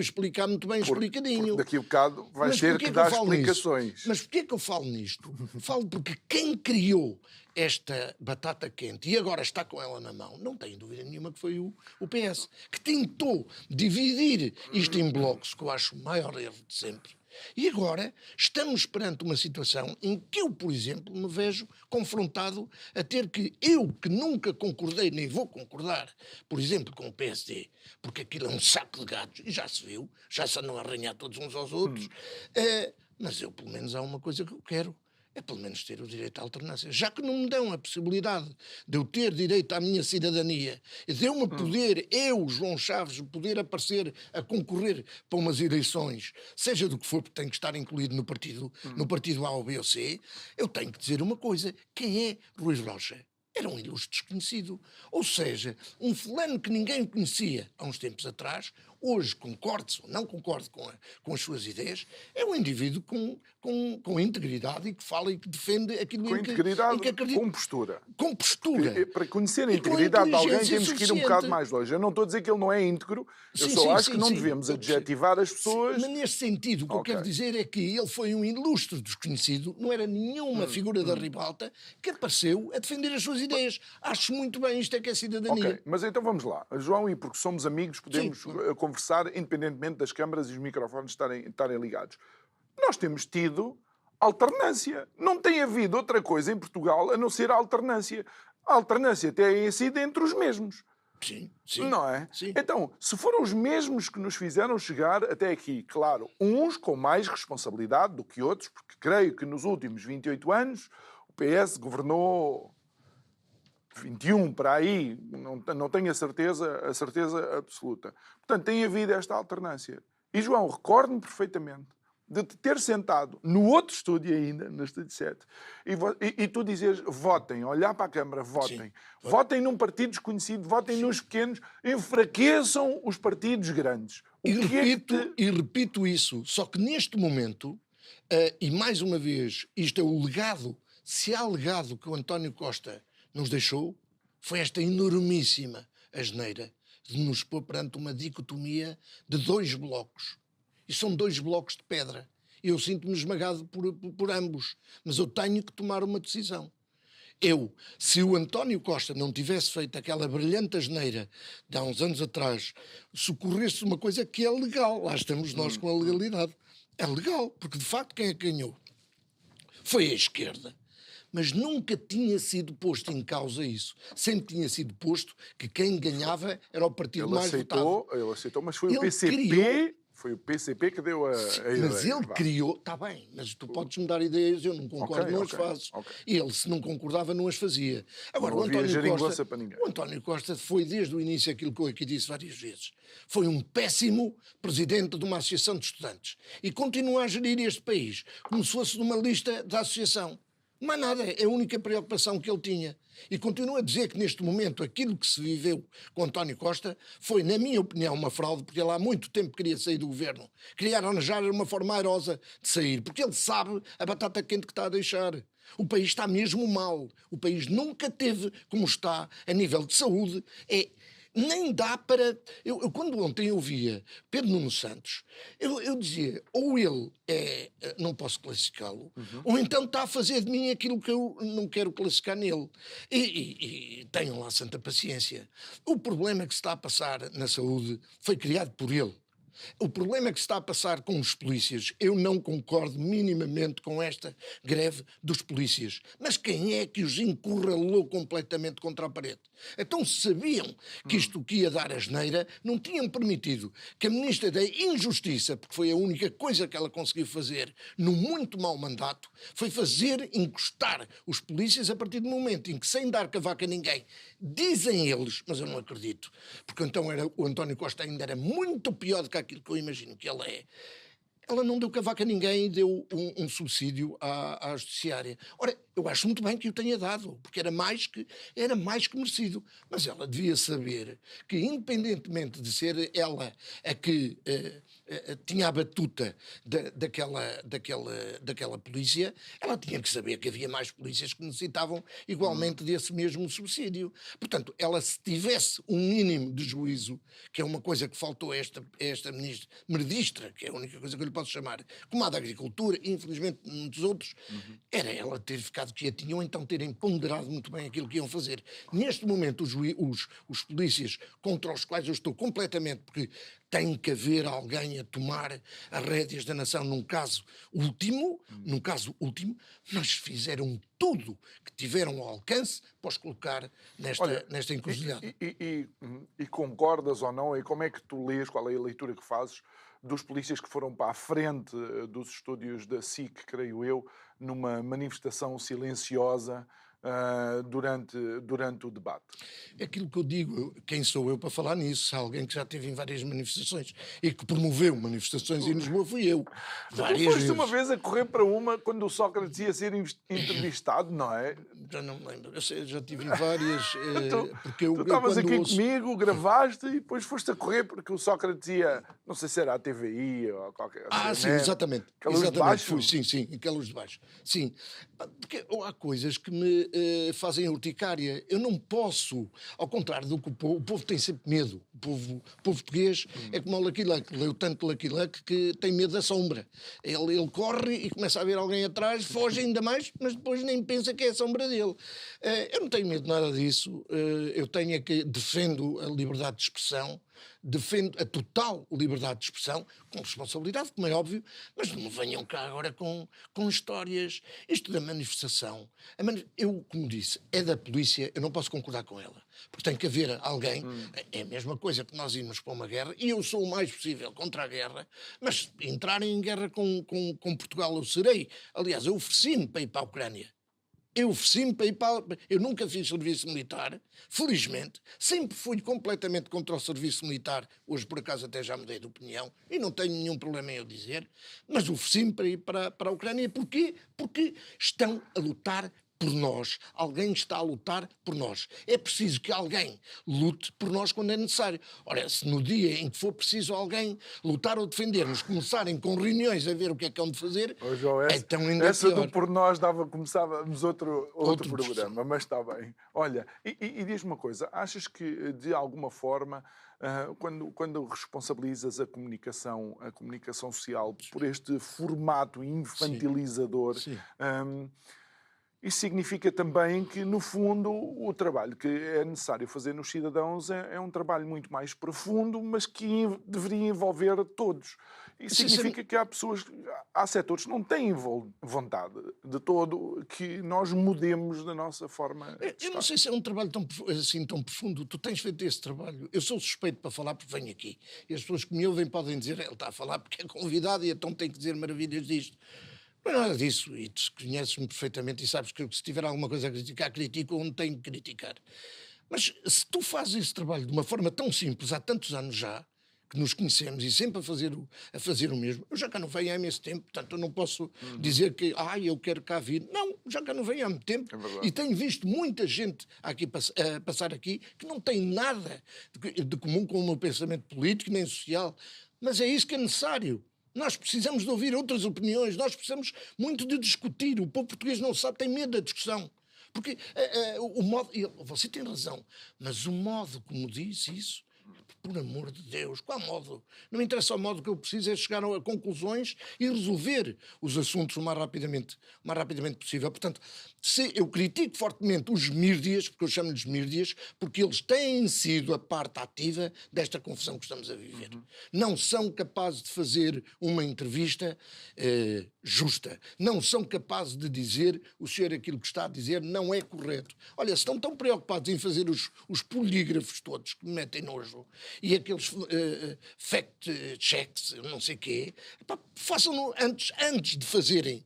explicar, muito bem explicadinho. Porque daqui a bocado vais ter que dar explicações. Mas porquê é que eu falo nisto? Falo porque quem criou esta batata quente e agora está com ela na mão, não tenho dúvida nenhuma que foi o PS, que tentou dividir isto em blocos, que eu acho o maior erro de sempre. E agora estamos perante uma situação em que eu, por exemplo, me vejo confrontado a ter eu que nunca concordei, nem vou concordar, por exemplo, com o PSD, porque aquilo é um saco de gatos, e já se viu, já se andam a arranhar todos uns aos outros, mas eu, pelo menos, há uma coisa que eu quero, é pelo menos ter o direito à alternância. Já que não me dão a possibilidade de eu ter direito à minha cidadania, deu-me poder, eu, João Chaves, poder aparecer a concorrer para umas eleições, seja do que for, porque tenho que estar incluído no partido A ou B ou C, eu tenho que dizer uma coisa, quem é Rui Rocha? Era um ilustre desconhecido. Ou seja, um fulano que ninguém conhecia há uns tempos atrás, hoje, concorde-se ou não concorde com as suas ideias, é um indivíduo com integridade e que fala e que defende aquilo com integridade, que acredita. Com postura. Com postura. Para conhecer a integridade de alguém temos que ir um bocado mais longe. Eu não estou a dizer que ele não é íntegro, eu só acho que não devemos adjetivar as pessoas. Mas neste sentido, o que eu quero dizer é que ele foi um ilustre desconhecido, não era nenhuma figura da ribalta que apareceu a defender as suas ideias. Acho muito bem, isto é que é cidadania. Ok, mas então vamos lá. João, e porque somos amigos, podemos conversar independentemente das câmaras e os microfones estarem ligados. Nós temos tido alternância. Não tem havido outra coisa em Portugal a não ser a alternância. A alternância tem sido entre os mesmos. Sim. Não é? Sim. Então, se foram os mesmos que nos fizeram chegar até aqui, claro, uns com mais responsabilidade do que outros, porque creio que nos últimos 28 anos o PS governou 21 para aí, não tenho a certeza absoluta. Portanto, tem havido esta alternância. E, João, recordo-me perfeitamente de te ter sentado no outro estúdio ainda, no Estúdio 7, e tu dizes, votem, olhar para a Câmara, votem. Sim. Votem num partido desconhecido, votem nos pequenos, enfraqueçam os partidos grandes. E repito isso, só que neste momento, e mais uma vez, isto é o legado, se há legado que o António Costa nos deixou, foi esta enormíssima asneira de nos pôr perante uma dicotomia de 2 blocos. E são 2 blocos de pedra. Eu sinto-me esmagado por ambos, mas eu tenho que tomar uma decisão. Se o António Costa não tivesse feito aquela brilhante asneira de há uns anos atrás, socorresse uma coisa que é legal, lá estamos nós com a legalidade. É legal, porque de facto quem é que ganhou? Foi a esquerda. Mas nunca tinha sido posto em causa isso. Sempre tinha sido posto que quem ganhava era o partido mais votado. Ele aceitou, mas foi o PCP... Foi o PCP que deu a ideia. Mas ele criou... Está bem, mas tu podes-me dar ideias, eu não concordo, não as faço. E ele, se não concordava, não as fazia. Agora, o António Costa foi, desde o início, aquilo que eu aqui disse várias vezes. Foi um péssimo presidente de uma associação de estudantes. E continua a gerir este país como se fosse de uma lista da associação. Mas nada, é a única preocupação que ele tinha. E continuo a dizer que neste momento aquilo que se viveu com António Costa foi, na minha opinião, uma fraude, porque ele há muito tempo queria sair do governo. Queria arranjar uma forma airosa de sair, porque ele sabe a batata quente que está a deixar. O país está mesmo mal. O país nunca teve como está a nível de saúde. Nem dá para... Eu quando ontem eu via Pedro Nuno Santos, eu dizia, ou ele não posso classificá-lo, ou então está a fazer de mim aquilo que eu não quero classificar nele. E tenham lá santa paciência. O problema que se está a passar na saúde foi criado por ele. O problema que se está a passar com os polícias, eu não concordo minimamente com esta greve dos polícias. Mas quem é que os encurralou completamente contra a parede? Então, se sabiam que isto que ia dar asneira, não tinham permitido que a Ministra da Injustiça, porque foi a única coisa que ela conseguiu fazer num muito mau mandato, foi fazer encostar os polícias a partir do momento em que, sem dar cavaco a ninguém, dizem eles, mas eu não acredito, porque então o António Costa ainda era muito pior do que aquilo que eu imagino que ele é. Ela não deu cavaco a ninguém e deu um subsídio à judiciária. Ora, eu acho muito bem que o tenha dado, porque era mais que merecido. Mas ela devia saber que, independentemente de ser ela a que tinha a batuta daquela polícia, ela tinha que saber que havia mais polícias que necessitavam igualmente desse mesmo subsídio. Portanto, ela, se tivesse um mínimo de juízo, que é uma coisa que faltou a esta ministra, que é a única coisa que eu lhe posso chamar, como a da Agricultura, e infelizmente muitos outros, era ela ter ficado quietinha ou então terem ponderado muito bem aquilo que iam fazer. Neste momento, os polícias contra os quais eu estou completamente, porque tem que haver alguém a tomar as rédeas da nação num caso último, mas fizeram tudo que tiveram ao alcance para os colocar nesta encruzilhada. E concordas ou não? E como é que tu lês, qual é a leitura que fazes dos polícias que foram para a frente dos estúdios da SIC, creio eu, numa manifestação silenciosa durante o debate? Aquilo que eu digo, quem sou eu para falar nisso? Alguém que já esteve em várias manifestações e que promoveu manifestações em Lisboa fui eu. Tu foste uma vez a correr para uma quando o Sócrates ia ser entrevistado, não é? Já não me lembro. Eu já tive em várias... tu estavas aqui comigo, gravaste e depois foste a correr porque o Sócrates ia, não sei se era a TVI ou qualquer coisa. Sim, exatamente. Aquela luz de baixo? Fui, sim, aquela luz de baixo. Sim, porque há coisas que me fazem urticária. Eu não posso, ao contrário do que o povo tem sempre medo. O povo português é como o Lucky Luck, leu tanto Lucky Luck que tem medo da sombra. Ele corre e começa a ver alguém atrás, foge ainda mais, mas depois nem pensa que é a sombra dele. Eu não tenho medo de nada disso. Eu tenho defendo a liberdade de expressão, defendo a total liberdade de expressão, com responsabilidade, como é óbvio, mas não me venham cá agora com histórias. Isto da manifestação, eu, como disse, é da polícia, eu não posso concordar com ela, porque tem que haver alguém, é a mesma coisa que nós irmos para uma guerra, e eu sou o mais possível contra a guerra, mas entrar em guerra com Portugal eu serei. Aliás, eu ofereci-me para ir para a Ucrânia. Eu ofereci-me para ir para... Eu nunca fiz serviço militar, felizmente. Sempre fui completamente contra o serviço militar. Hoje, por acaso, até já mudei de opinião. E não tenho nenhum problema em eu dizer. Mas ofereci-me para ir para a Ucrânia. Porquê? Porque estão a lutar por nós. Alguém está a lutar por nós. É preciso que alguém lute por nós quando é necessário. Ora, se no dia em que for preciso alguém lutar ou defender-nos, começarem com reuniões a ver o que é que hão de fazer, Ô, João, então ainda essa pior. do por nós começávamos outro programa, mas está bem. Olha, e diz-me uma coisa, achas que de alguma forma, quando responsabilizas a comunicação social por este formato infantilizador, Sim. isso significa também que, no fundo, o trabalho que é necessário fazer nos cidadãos é um trabalho muito mais profundo, mas que deveria envolver todos. Isso significa que há setores que não têm vontade de todo que nós mudemos da nossa forma de Eu não sei se é um trabalho assim tão profundo. Tu tens feito esse trabalho. Eu sou suspeito para falar porque venho aqui. E as pessoas que me ouvem podem dizer, ele está a falar porque é convidado e então tem que dizer maravilhas disto. Não é nada disso, e tu conheces-me perfeitamente e sabes que se tiver alguma coisa a criticar, critico onde tenho que criticar. Mas se tu fazes esse trabalho de uma forma tão simples, há tantos anos já, que nos conhecemos e sempre a fazer o mesmo, eu já cá não venho há imenso tempo, portanto eu não posso dizer que eu quero cá vir. Não, já cá não venho há muito tempo. É, E tenho visto muita gente aqui passar aqui que não tem nada de comum com o meu pensamento político nem social, mas é isso que é necessário. Nós precisamos de ouvir outras opiniões, nós precisamos muito de discutir. O povo português não sabe, tem medo da discussão. Porque o modo... Você tem razão, mas o modo como diz isso... Por amor de Deus, qual modo? Não me interessa o modo, que eu preciso é chegar a conclusões e resolver os assuntos o mais rapidamente possível. Portanto, eu critico fortemente os mídias, porque eu chamo-lhes mídias, porque eles têm sido a parte ativa desta confusão que estamos a viver. Não são capazes de fazer uma entrevista justa. Não são capazes de dizer o senhor aquilo que está a dizer não é correto. Olha, se estão tão preocupados em fazer os polígrafos todos que me metem nojo e aqueles fact-checks, não sei o quê, façam-no antes de fazerem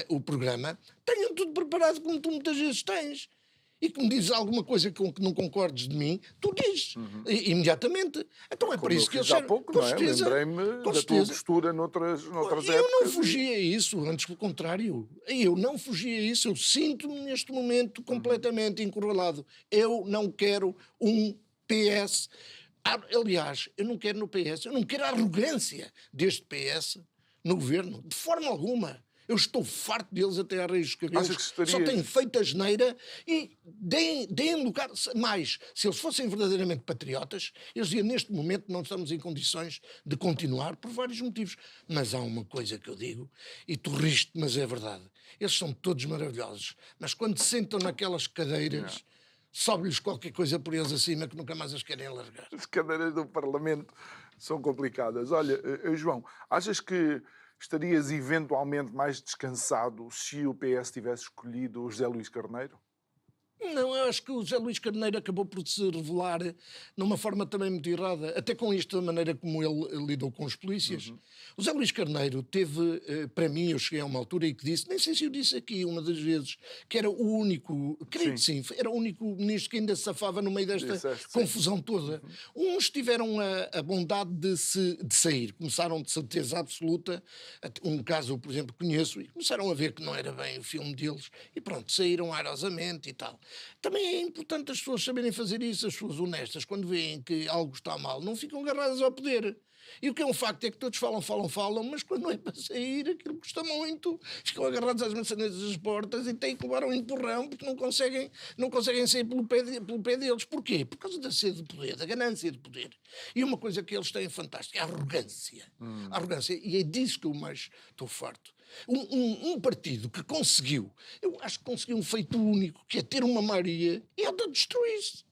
o programa, tenham tudo preparado como tu muitas vezes tens. E que me dizes alguma coisa com que não concordes de mim, tu dizes imediatamente. Então é por isso que eu há pouco, não é? Lembrei-me da tua postura noutras épocas. Eu não fugi a isso, antes pelo contrário. Eu não fugi a isso. Eu sinto-me neste momento completamente encurralado. Eu não quero um PS. Aliás, eu não quero no PS, eu não quero a arrogância deste PS no governo, de forma alguma. Eu estou farto deles até à raiz dos cabelos. Só têm feito a geneira e deem lugar. Mais, se eles fossem verdadeiramente patriotas, eles diziam, neste momento não estamos em condições de continuar por vários motivos. Mas há uma coisa que eu digo, e tu riste, mas é verdade. Eles são todos maravilhosos. Mas quando se sentam naquelas cadeiras... sobe-lhes qualquer coisa por eles acima que nunca mais as querem largar. As cadeiras do Parlamento são complicadas. Olha, João, achas que estarias eventualmente mais descansado se o PS tivesse escolhido o José Luís Carneiro? Não, eu acho que o José Luís Carneiro acabou por se revelar de uma forma também muito errada, até com esta maneira como ele lidou com os polícias. O José Luís Carneiro teve, para mim, eu cheguei a uma altura e que disse, nem sei se eu disse aqui uma das vezes, que era o único, creio que sim, era o único ministro que ainda se safava no meio desta confusão toda. Uns tiveram a bondade de sair, começaram de certeza absoluta, um caso, por exemplo, conheço, e começaram a ver que não era bem o filme deles, e pronto, saíram airosamente e tal. Também é importante as pessoas saberem fazer isso, as pessoas honestas, quando veem que algo está mal, não ficam agarradas ao poder. E o que é um facto é que todos falam, mas quando não é para sair, aquilo custa muito. Ficam agarrados às maçanetas das portas e têm que levar um empurrão porque não conseguem sair pelo pé deles. Porquê? Por causa da sede de poder, da ganância de poder. E uma coisa que eles têm fantástica é a arrogância. A arrogância. E é disso que eu mais estou farto. Um partido que conseguiu, eu acho que conseguiu um feito único, que é ter uma maioria e autodestruir-se.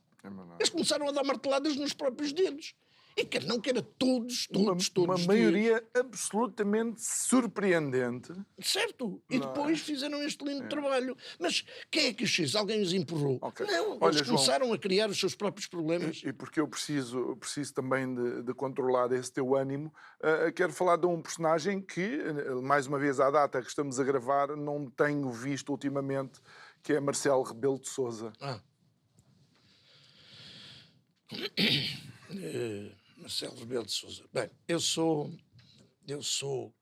Eles começaram a dar marteladas nos próprios dedos. E quer não, quer a todos. Uma maioria absolutamente surpreendente. Certo. E Não é? depois fizeram este lindo trabalho. Mas quem é que os fez? Alguém os empurrou? Ok. Não, Olha, eles João, começaram a criar os seus próprios problemas. E porque eu preciso também de controlar esse teu ânimo, quero falar de um personagem que, mais uma vez, à data que estamos a gravar, não tenho visto ultimamente, que é Marcelo Rebelo de Sousa. Marcelo Rebelo de Sousa. Bem, eu sou,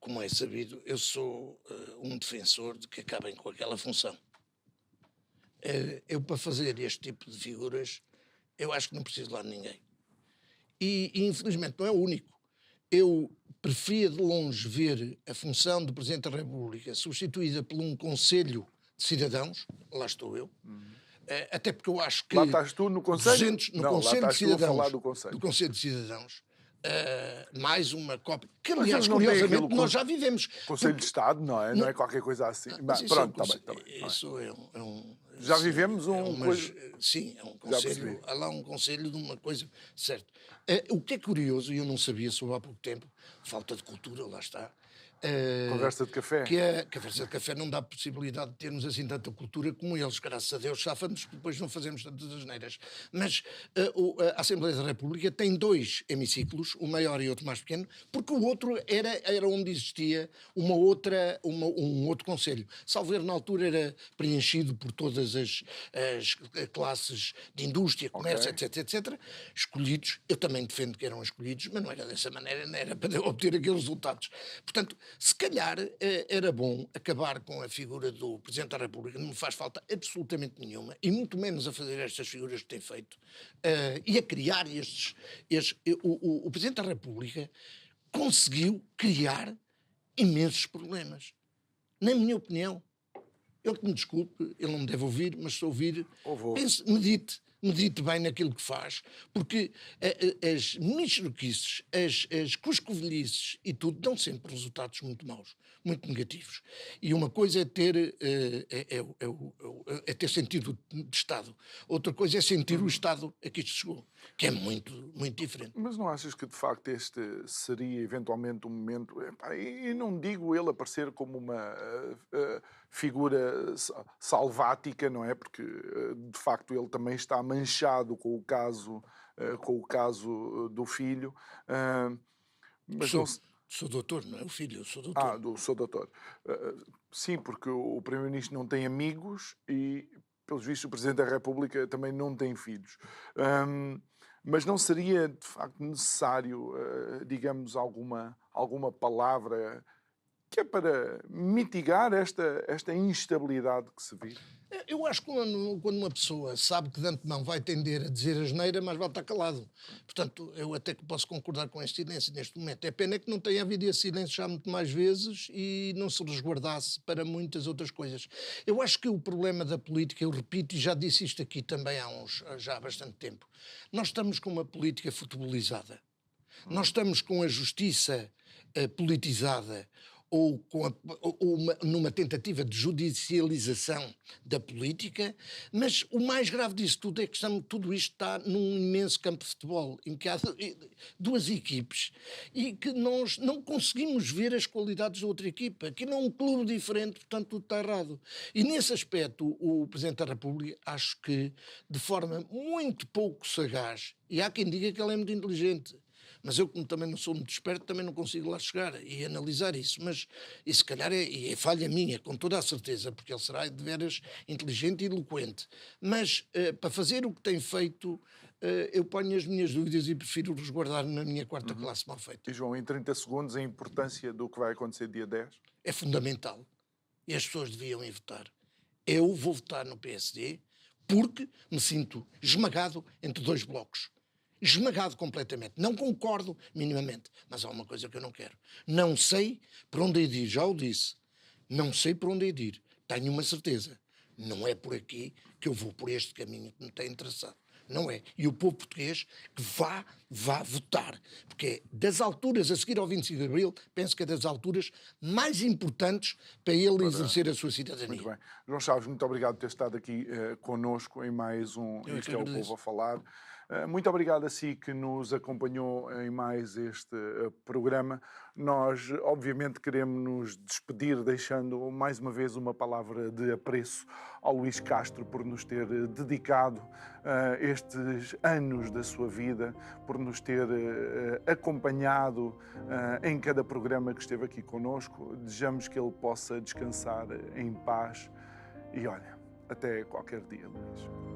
como é sabido, eu sou um defensor de que acabem com aquela função. Eu, para fazer este tipo de figuras, eu acho que não preciso lá de ninguém. E infelizmente não é o único. Eu preferia de longe ver a função de Presidente da República substituída por um Conselho de Cidadãos, lá estou eu, até porque eu acho que... Lá estás tu no Conselho? No Conselho lá de estás tu a Cidadãos, falar do Conselho. do Conselho de Cidadãos, mais uma cópia, que Mas aliás, eles não têm curiosamente, aquilo nós já vivemos. Conselho de Estado, não é? Não é qualquer coisa assim. Mas isso Pronto, é um está bem. Isso é um Já vivemos sim, é um Já conselho. percebi. Há lá um conselho de uma coisa. Certo. O que é curioso, e eu não sabia sobre há pouco tempo, falta de cultura, lá está. Conversa de café. Que a conversa de café não dá possibilidade de termos assim tanta cultura como eles, graças a Deus, safa-nos, depois não fazemos tantas asneiras. Mas a Assembleia da República tem 2 hemiciclos, o maior e outro mais pequeno, porque o outro era onde existia um outro conselho. Salvo erro, na altura era preenchido por todas as classes de indústria, comércio, etc. Escolhidos. Eu também defendo que eram escolhidos, mas não era dessa maneira, não era para obter aqueles resultados. Portanto, se calhar era bom acabar com a figura do Presidente da República, não me faz falta absolutamente nenhuma, e muito menos a fazer estas figuras que tem feito, e a criar o Presidente da República conseguiu criar imensos problemas. Na minha opinião, ele que me desculpe, ele não me deve ouvir, mas se ouvir, pense, medite bem naquilo que faz, porque as mixeroquices, as cuscovilhices e tudo dão sempre resultados muito maus, muito negativos. E uma coisa é ter, ter sentido de Estado, outra coisa é sentir o Estado a que isto chegou, que é muito, muito diferente. Mas não achas que, de facto, este seria eventualmente um momento... E não digo ele aparecer como uma figura salvática, não é? Porque, de facto, ele também está manchado com o caso do filho. Mas Sou doutor, não é o filho, eu sou doutor. Sou doutor. Sim, porque o Primeiro-Ministro não tem amigos e, pelos vistos, o Presidente da República também não tem filhos. Mas não seria, de facto, necessário, digamos, alguma palavra que é para mitigar esta instabilidade que se vive? Eu acho que quando uma pessoa sabe que de antemão vai tender a dizer asneira, mas vai estar calado. Portanto, eu até que posso concordar com este silêncio neste momento. É pena que não tenha havido esse silêncio já muito mais vezes e não se resguardasse para muitas outras coisas. Eu acho que o problema da política, eu repito, e já disse isto aqui também já há bastante tempo, nós estamos com uma política futebolizada. Nós estamos com a justiça politizada, ou numa tentativa de judicialização da política, mas o mais grave disso tudo é que tudo isto está num imenso campo de futebol, em que há 2 equipes e que nós não conseguimos ver as qualidades da outra equipa, que não é um clube diferente, portanto tudo está errado. E nesse aspecto o Presidente da República acho que de forma muito pouco sagaz, e há quem diga que ele é muito inteligente, mas eu, como também não sou muito esperto, também não consigo lá chegar e analisar isso. Mas isso, se calhar, é falha minha, com toda a certeza, porque ele será de veras inteligente e eloquente. Mas, para fazer o que tem feito, eu ponho as minhas dúvidas e prefiro resguardar na minha 4ª classe mal feita. E, João, em 30 segundos, a importância do que vai acontecer dia 10? É fundamental. E as pessoas deviam ir votar. Eu vou votar no PSD porque me sinto esmagado entre 2 blocos. Esmagado completamente. Não concordo minimamente, mas há uma coisa que eu não quero. Não sei por onde hei de ir, já o disse. Não sei por onde hei de ir. Tenho uma certeza. Não é por aqui que eu vou por este caminho que me tem interessado. Não é. E o povo português que vá votar. Porque é das alturas, a seguir ao 25 de Abril, penso que é das alturas mais importantes para ele exercer a sua cidadania. Muito bem. João Chaves, muito obrigado por ter estado aqui connosco em mais um Eu Isto é o Povo a Falar. Muito obrigado a si que nos acompanhou em mais este programa. Nós, obviamente, queremos nos despedir deixando mais uma vez uma palavra de apreço ao Luís Castro por nos ter dedicado estes anos da sua vida, por nos ter acompanhado em cada programa que esteve aqui connosco. Desejamos que ele possa descansar em paz e olha, até qualquer dia, Luís.